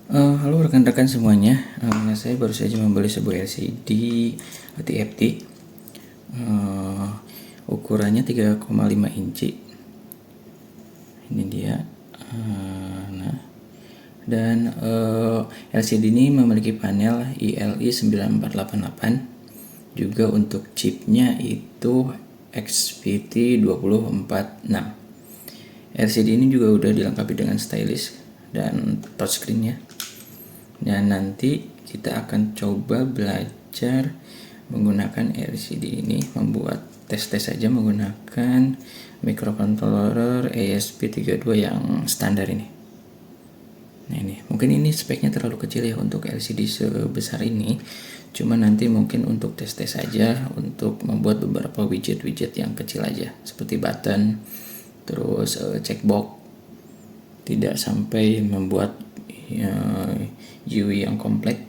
Halo rekan-rekan semuanya, saya baru saja membeli sebuah LCD TFT, ukurannya 3,5 inci. Ini dia. Nah, dan LCD ini memiliki panel ILI 9488. Juga untuk chipnya itu XPT 2046. LCD ini juga udah dilengkapi dengan stylus dan touchscreen-nya. Dan nanti kita akan coba belajar menggunakan LCD ini, membuat tes-tes saja menggunakan microcontroller ESP32 yang standar ini. Nah ini, mungkin ini speknya terlalu kecil ya untuk LCD sebesar ini. Cuma nanti mungkin untuk tes-tes saja, untuk membuat beberapa widget-widget yang kecil aja, seperti button, terus checkbox. Tidak sampai membuat UI yang kompleks.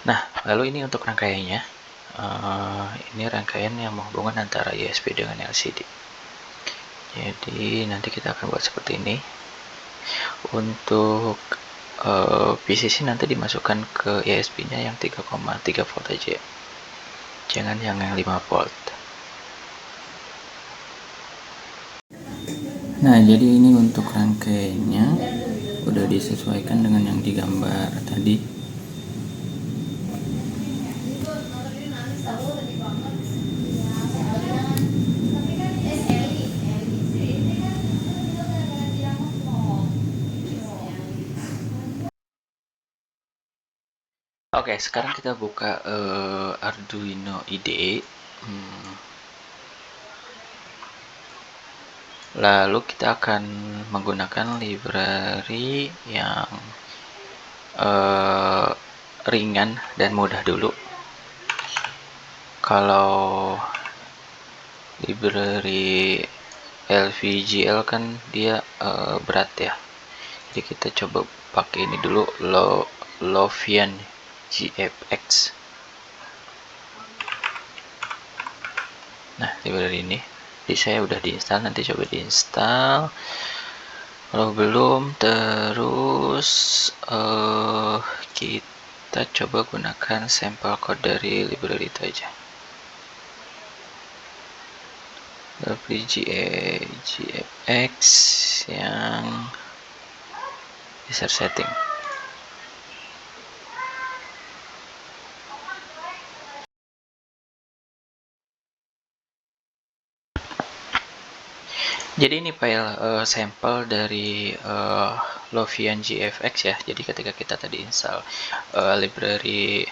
Nah, lalu ini untuk rangkaiannya. Ini rangkaian yang menghubungkan antara USB dengan LCD. Jadi nanti kita akan buat seperti ini. Untuk PCC nanti dimasukkan ke USB-nya yang 3,3 volt aja. Jangan yang 5 volt. Nah, jadi ini untuk rangkaiannya udah disesuaikan dengan yang digambar tadi. Oke, sekarang kita buka Arduino IDE. Lalu kita akan menggunakan library yang ringan dan mudah dulu. Kalau library LVGL kan dia berat ya. Jadi kita coba pakai ini dulu, Lovian GFX. Nah, library ini. Jadi saya udah diinstal, nanti coba diinstal. Kalau belum, terus kita coba gunakan sampel code dari library itu aja. GFX yang user setting. Jadi ini file sampel dari Lovian GFX ya. Jadi ketika kita tadi install library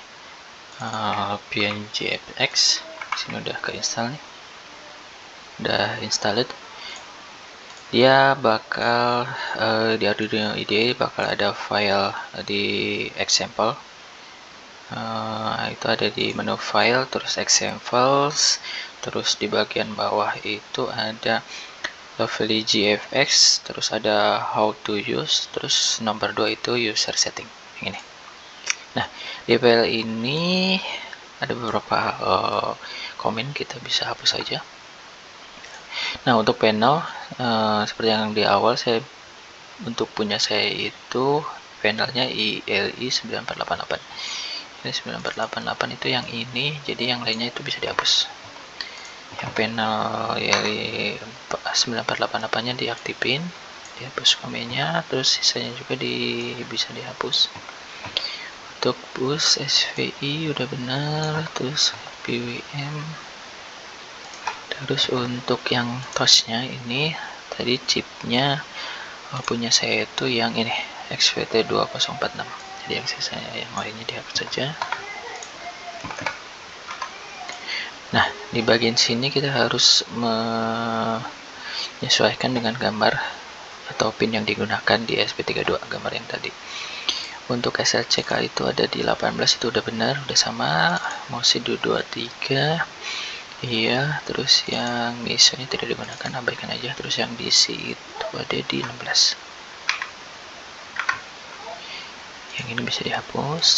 Lovian GFX, sini udah keinstall nih, udah installed. Dia bakal di Arduino IDE bakal ada file di example. Itu ada di menu file, terus examples, terus di bagian bawah itu ada Lovely GFX, terus ada how to use, terus nomor 2 itu user setting yang ini. Nah, di file ini ada beberapa komen, kita bisa hapus saja. Nah, untuk panel seperti yang di awal, saya untuk punya saya itu panelnya ILI 9488. Ini 9488 itu yang ini, jadi yang lainnya itu bisa dihapus. Yang panel ILI 9488 nya diaktifin, dihapus komennya, terus sisanya juga bisa dihapus. Untuk bus SVI udah benar, terus PWM. Terus untuk yang tosnya ini tadi chipnya punya saya itu yang ini XVT 2046. Jadi yang saya yang lainnya dihapus saja. Nah, di bagian sini kita harus menyesuaikan dengan gambar atau pin yang digunakan di SP32, gambar yang tadi. Untuk SLCK itu ada di 18, itu udah benar, udah sama. MOSI 23, iya. Terus yang ISO-nya tidak digunakan, abaikan aja. Terus yang DC itu ada di 16. Yang ini bisa dihapus.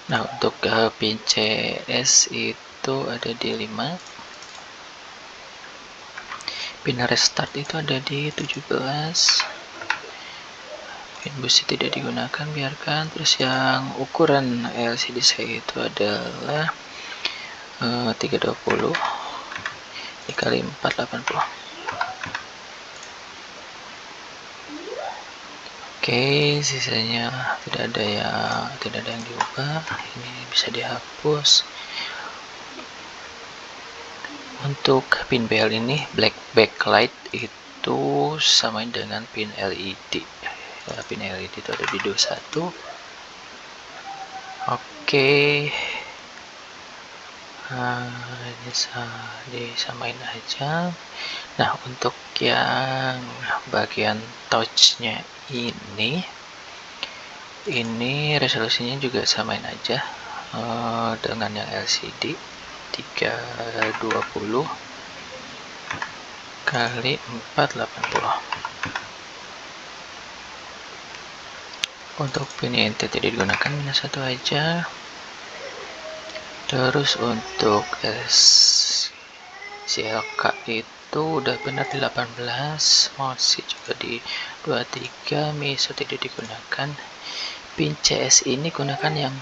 Nah, untuk pin CS itu itu ada di 5, pin restart itu ada di 17, pin boost tidak digunakan, biarkan. Terus yang ukuran LCD saya itu adalah 320 dikali 480. Oke, sisanya tidak ada yang diubah. Ini bisa dihapus. Untuk pin BL ini black backlight itu sama dengan pin LED. Pin LED itu ada di 21. Oke. Bisa disamain aja. Nah, untuk yang bagian touchnya ini resolusinya juga samain aja dengan yang LCD 320 kali 480. Untuk pin INT tidak digunakan, -1 aja. Terus untuk CLK itu udah benar di 18, masih juga di 23, MISO tidak digunakan. Pin CS ini gunakan yang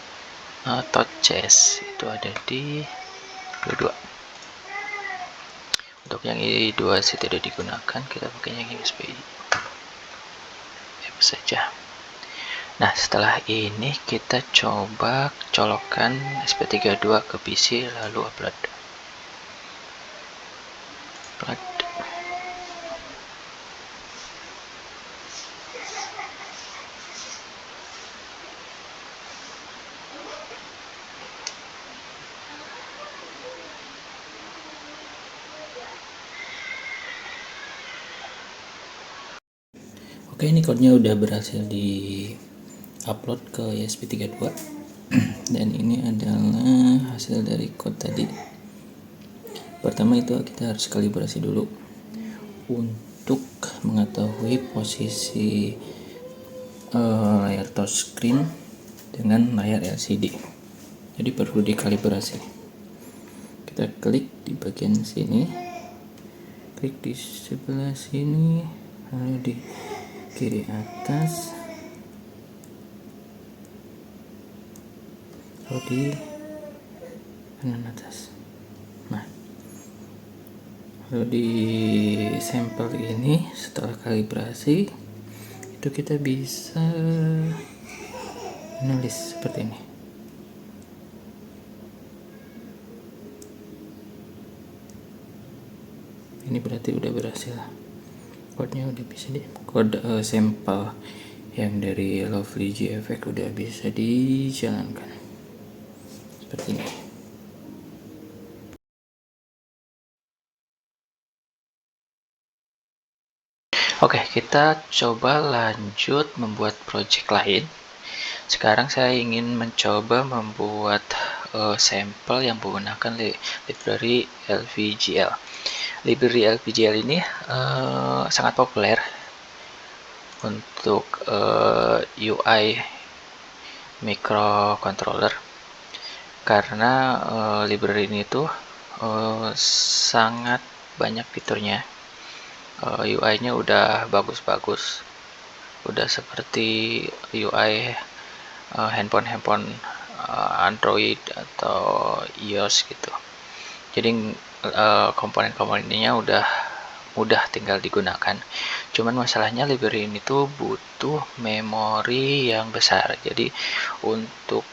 touch CS, itu ada di 22. Untuk yang I2C tidak digunakan, kita pakai yang USB saja. Nah, setelah ini kita coba colokkan SP32 ke PC lalu upload. Oke, ini code-nya udah berhasil di upload ke ESP32 dan ini adalah hasil dari code tadi. Pertama itu kita harus kalibrasi dulu untuk mengetahui posisi layar touchscreen dengan layar LCD. Jadi perlu dikalibrasi. Kita klik di bagian sini, klik di sebelah sini, lalu di kiri atas, lalu di kanan atas. Nah, lalu di sampel ini setelah kalibrasi itu kita bisa menulis seperti ini. Ini berarti udah berhasil. Code-nya udah bisa kode sampel yang dari Lovely GFX udah bisa dijalankan seperti ini. Oke, kita coba lanjut membuat project lain. Sekarang saya ingin mencoba membuat sampel yang menggunakan library LVGL. Library LVGL ini sangat populer untuk UI microcontroller karena library ini tuh sangat banyak fiturnya. UI-nya udah bagus-bagus, udah seperti UI handphone Android atau iOS gitu. Jadi komponen-komponennya udah mudah tinggal digunakan. Cuman masalahnya library ini tuh butuh memori yang besar. Jadi untuk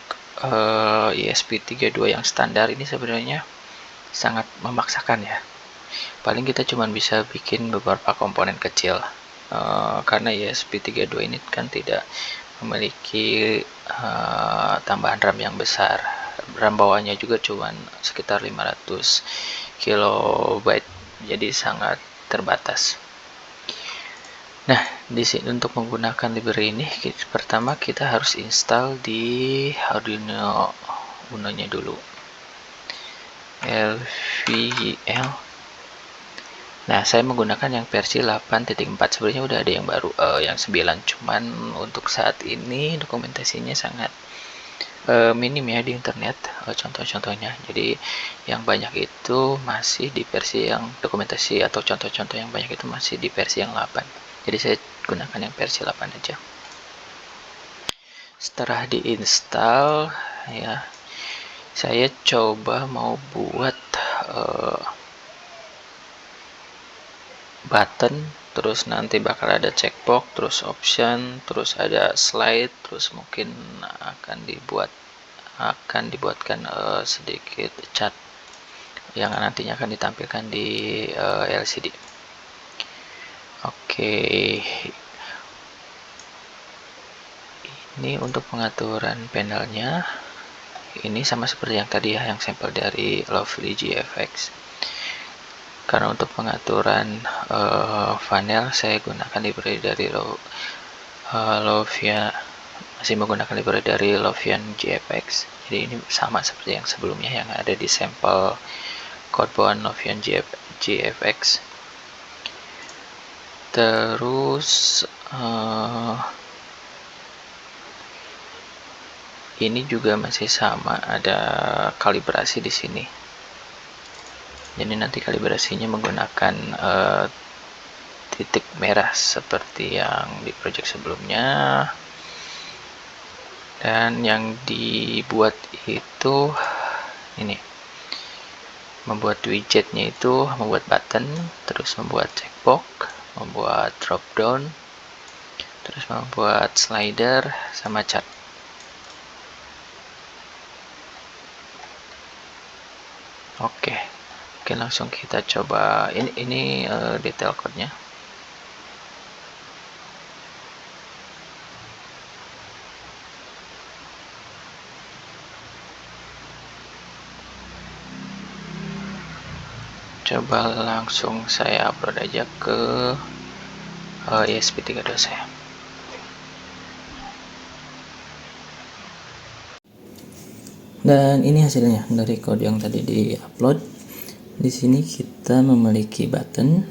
ESP32 yang standar ini sebenarnya sangat memaksakan ya. Paling kita cuman bisa bikin beberapa komponen kecil. Karena ESP32 ini kan tidak memiliki tambahan RAM yang besar. RAM bawahnya juga cuman sekitar 500 kilobyte, jadi sangat terbatas. Nah, di sini untuk menggunakan library ini pertama kita harus install di Arduino Uno-nya dulu. LVGL. Nah, saya menggunakan yang versi 8.4. Sebenarnya udah ada yang baru yang 9, cuman untuk saat ini dokumentasinya sangat minim ya di internet contoh-contohnya. Jadi yang banyak itu masih di versi yang dokumentasi atau contoh-contoh yang banyak itu masih di versi yang 8. Jadi saya gunakan yang versi 8 aja. Setelah diinstal ya, saya coba mau buat button, terus nanti bakal ada checkbox, terus option, terus ada slide, terus mungkin akan dibuatkan sedikit cat yang nantinya akan ditampilkan di LCD. Oke, ini untuk pengaturan panelnya. Ini sama seperti yang tadi ya, yang sampel dari Lovely GFX. Karena untuk pengaturan panel saya gunakan library dari masih menggunakan library dari Lovian GFX. Jadi ini sama seperti yang sebelumnya yang ada di sampel code Lovian GFX. Terus ini juga masih sama, ada kalibrasi di sini. Jadi nanti kalibrasinya menggunakan titik merah seperti yang di project sebelumnya. Dan yang dibuat itu ini, membuat widgetnya itu membuat button, terus membuat checkbox, membuat drop down, terus membuat slider sama chart. Oke, langsung kita coba. Ini detail code-nya. Coba langsung saya upload aja ke ESP32 saya. Dan ini hasilnya dari kode yang tadi di-upload. Di sini kita memiliki button.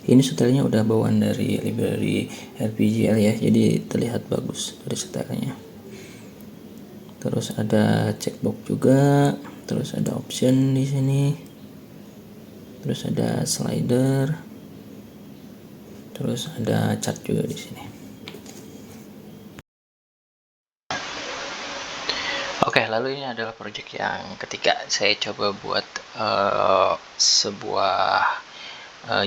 Ini setelnya udah bawaan dari library RPGL ya, jadi terlihat bagus dari setelnya. Terus ada checkbox juga, terus ada option di sini. Terus ada slider. Terus ada chart juga di sini. Oke, lalu ini adalah project yang ketiga. Saya coba buat sebuah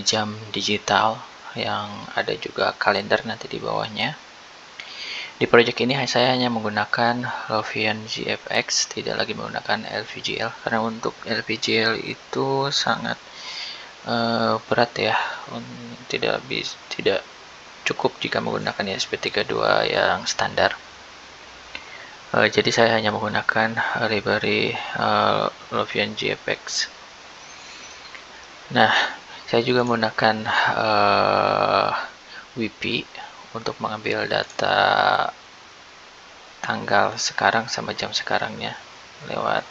jam digital yang ada juga kalender nanti di bawahnya. Di project ini saya hanya menggunakan Lovian GFX, tidak lagi menggunakan LVGL karena untuk LVGL itu sangat berat ya, tidak cukup jika menggunakan ESP32 yang standar. Jadi saya hanya menggunakan library Lovian GFX. Nah, saya juga menggunakan WP untuk mengambil data tanggal sekarang sama jam sekarangnya lewat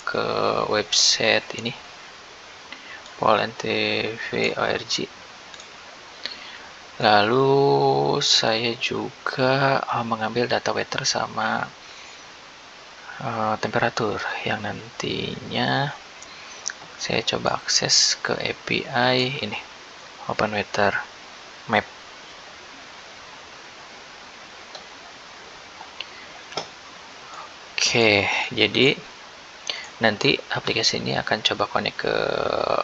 ke website ini polntv.org. Lalu saya juga mengambil data weather sama temperatur yang nantinya saya coba akses ke API ini, Open Weather Map. Oke, jadi nanti aplikasi ini akan coba connect ke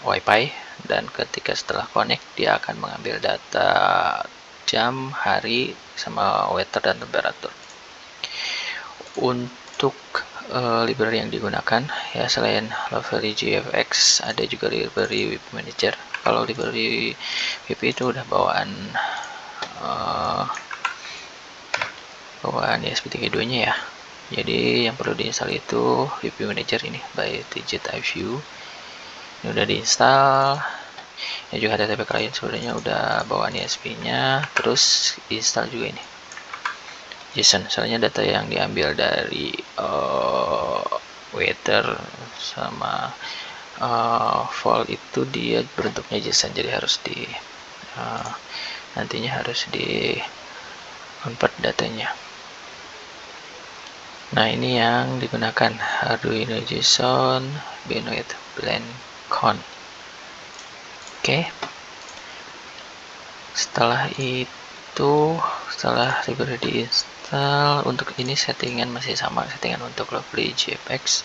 WiFi, dan ketika setelah connect dia akan mengambil data jam, hari, sama weather dan temperatur. Untuk library yang digunakan ya, selain Lovely GFX ada juga library WP Manager. Kalau library WP itu udah bawaan ESP32 nya ya. Jadi yang perlu diinstal itu WP Manager ini by Digit iView. Ini udah diinstal. Ini juga HTTP client sebenarnya udah bawaan ESP nya. Terus install juga ini JSON, soalnya data yang diambil dari weather sama vol itu dia bentuknya JSON, jadi harus nantinya harus di convert datanya. Nah, ini yang digunakan Arduino JSON Benoit Blend Con. Oke. Setelah itu, setelah library diinstal, untuk ini settingan masih sama, settingan untuk lovely JPEG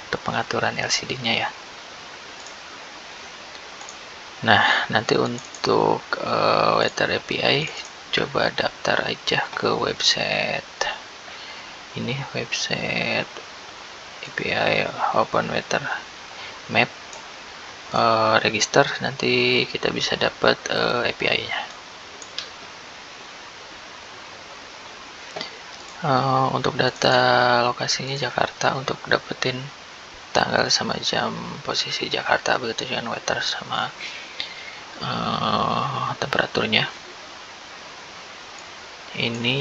untuk pengaturan LCD-nya ya. Nah, nanti untuk Weather API, coba daftar aja ke website ini, website API Open Weather Map, register, nanti kita bisa dapat API-nya. Untuk data lokasinya Jakarta, untuk dapetin tanggal sama jam posisi Jakarta, begitu dengan weather sama temperaturnya. Ini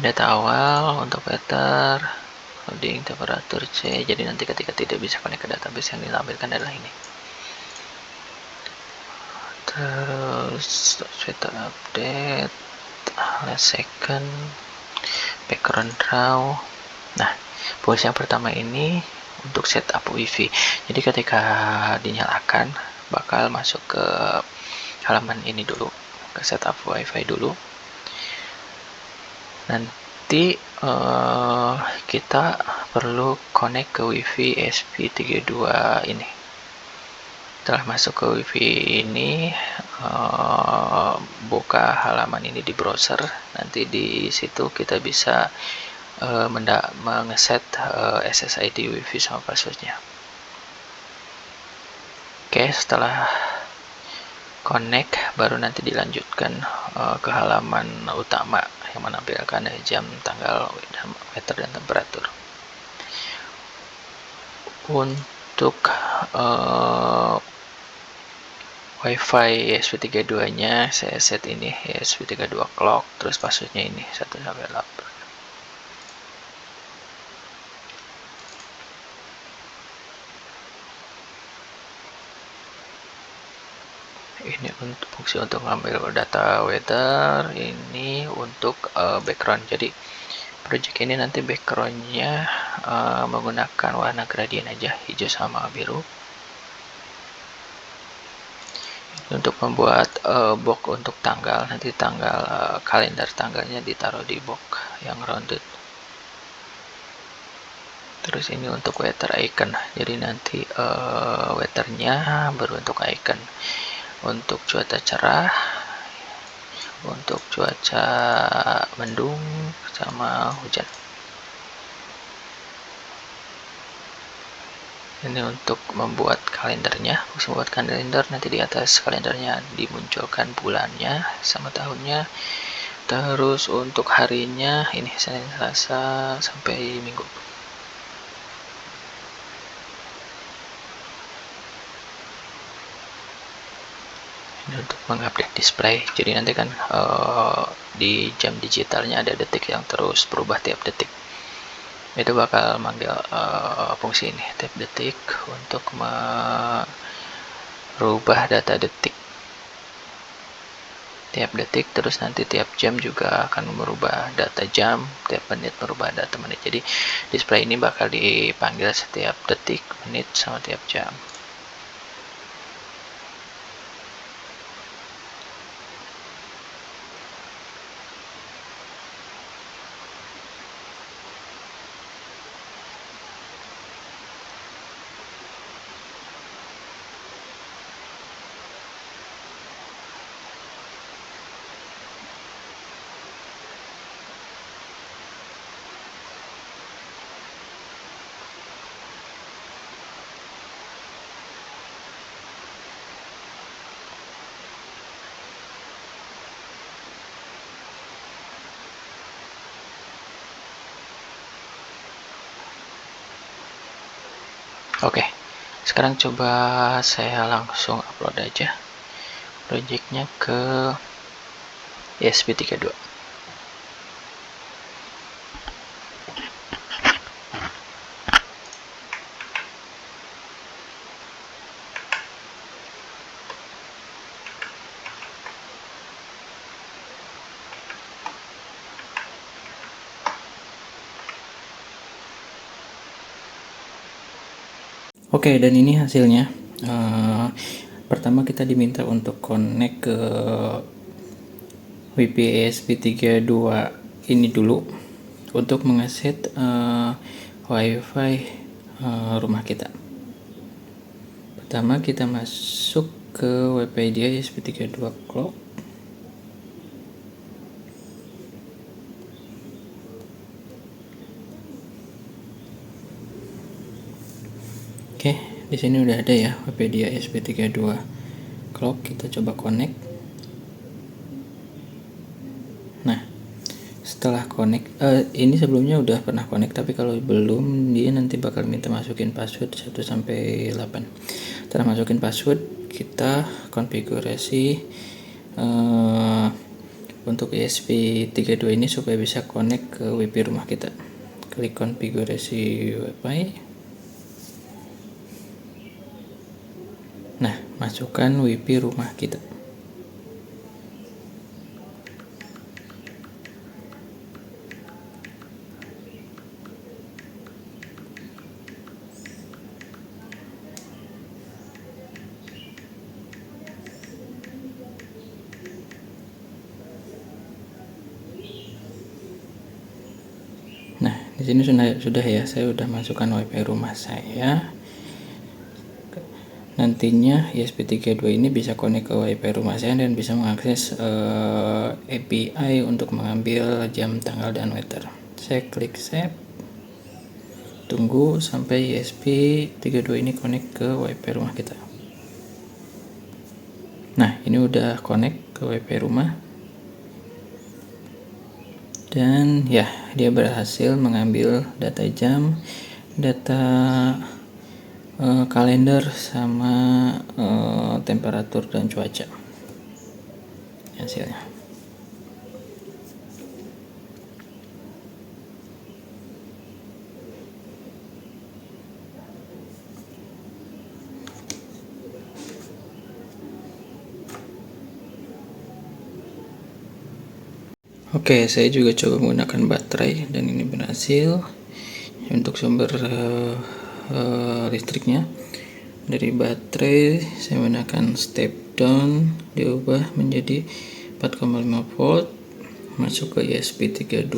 data awal untuk weather, loading, temperatur C. Jadi nanti ketika tidak bisa connect ke database, yang ditampilkan adalah ini. Terus weather update, last second, background draw. Nah, fungsi yang pertama ini untuk setup WiFi. Jadi ketika dinyalakan bakal masuk ke halaman ini dulu, ke setup WiFi dulu. Nanti kita perlu connect ke WiFi SP32 ini. Setelah masuk ke WiFi ini, buka halaman ini di browser. Nanti di situ kita bisa mengeset SSID WiFi sama passwordnya. Oke, setelah connect baru nanti dilanjutkan ke halaman utama yang menampilkan jam, tanggal, weather, dan temperatur. Untuk WiFi ESP32 nya saya set ini ESP32 clock, terus passwordnya ini 1-8. Ini untuk fungsi untuk mengambil data weather, ini untuk background. Jadi project ini nanti backgroundnya menggunakan warna gradient aja, hijau sama biru. Untuk membuat box untuk tanggal, nanti tanggal kalender tanggalnya ditaruh di box yang rounded. Terus ini untuk weather icon, jadi nanti weathernya berbentuk icon. Untuk cuaca cerah, untuk cuaca mendung sama hujan. Ini untuk membuat kalendernya. Fungsi membuat kalender, nanti di atas kalendernya dimunculkan bulannya sama tahunnya. Terus untuk harinya ini Senin, Selasa sampai Minggu. Ini untuk mengupdate display. Jadi nanti kan di jam digitalnya ada detik yang terus berubah tiap detik. Itu bakal manggil fungsi ini, tiap detik, untuk merubah data detik tiap detik. Terus nanti tiap jam juga akan merubah data jam, tiap menit merubah data menit. Jadi display ini bakal dipanggil setiap detik, menit, sama tiap jam. Oke, sekarang coba saya langsung upload aja projectnya ke ESP32. Oke, dan ini hasilnya. Pertama kita diminta untuk connect ke WiFi ESP32 ini dulu untuk mengeset WiFi rumah kita. Pertama kita masuk ke WiFi dia ESP32 clock. Oke, di sini udah ada ya WiFi dia ESP32 clock. Kita coba connect. Nah, setelah connect, ini sebelumnya udah pernah connect, tapi kalau belum dia nanti bakal minta masukin password 1 sampai 8. Setelah masukin password, kita konfigurasi untuk ESP32 ini supaya bisa connect ke WiFi rumah kita. Klik konfigurasi WiFi. Nah, masukkan WiFi rumah kita. Nah, di sini sudah ya, saya sudah masukkan WiFi rumah saya. Nantinya ESP32 ini bisa connect ke WiFi rumah saya dan bisa mengakses API untuk mengambil jam, tanggal, dan weather. Saya klik save. Tunggu sampai ESP32 ini connect ke WiFi rumah kita. Nah, ini udah connect ke WiFi rumah. Dan ya, dia berhasil mengambil data jam, data kalender, sama temperatur dan cuaca hasilnya. Oke, saya juga coba menggunakan baterai dan ini berhasil. Untuk sumber listriknya dari baterai saya menggunakan step down, diubah menjadi 4,5 volt, masuk ke ESP32.